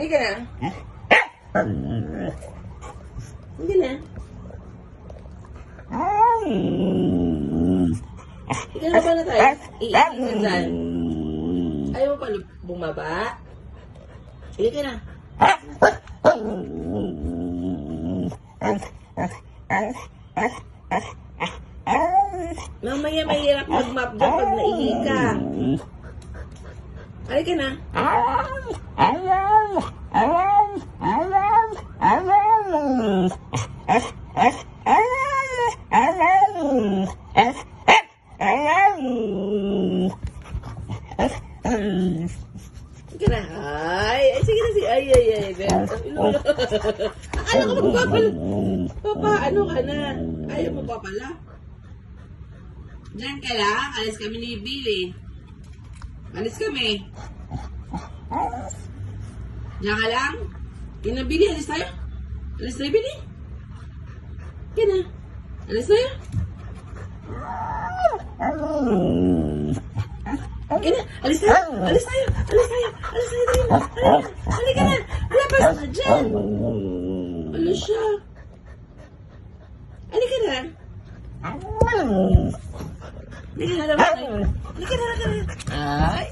Hindi ka na. Hindi na. Ikaw na ba na tayo? Iiyak ka dyan. Ayaw mo pa bumaba? Hindi ka na. Mamaya mahirap mag-map dyan pag naihi ka. Halika na. Halika na. Ay, sige na. Ay. Akala ko magpapala. Papa, ano ka na? Ayaw mo pa pala. Diyan ka lang. Alis kami ni Billy. Alis kami. Diyan ka lang. Yun na, Billy. Alis tayo. Alis tayo, Billy. Yan na. Alis tayo. Yan na. Alis tayo. Alis tayo. Alis tayo. Alis tayo. Halika na. Labas na dyan. Ano siya? Halika na. Halika na. Halika na. Ay.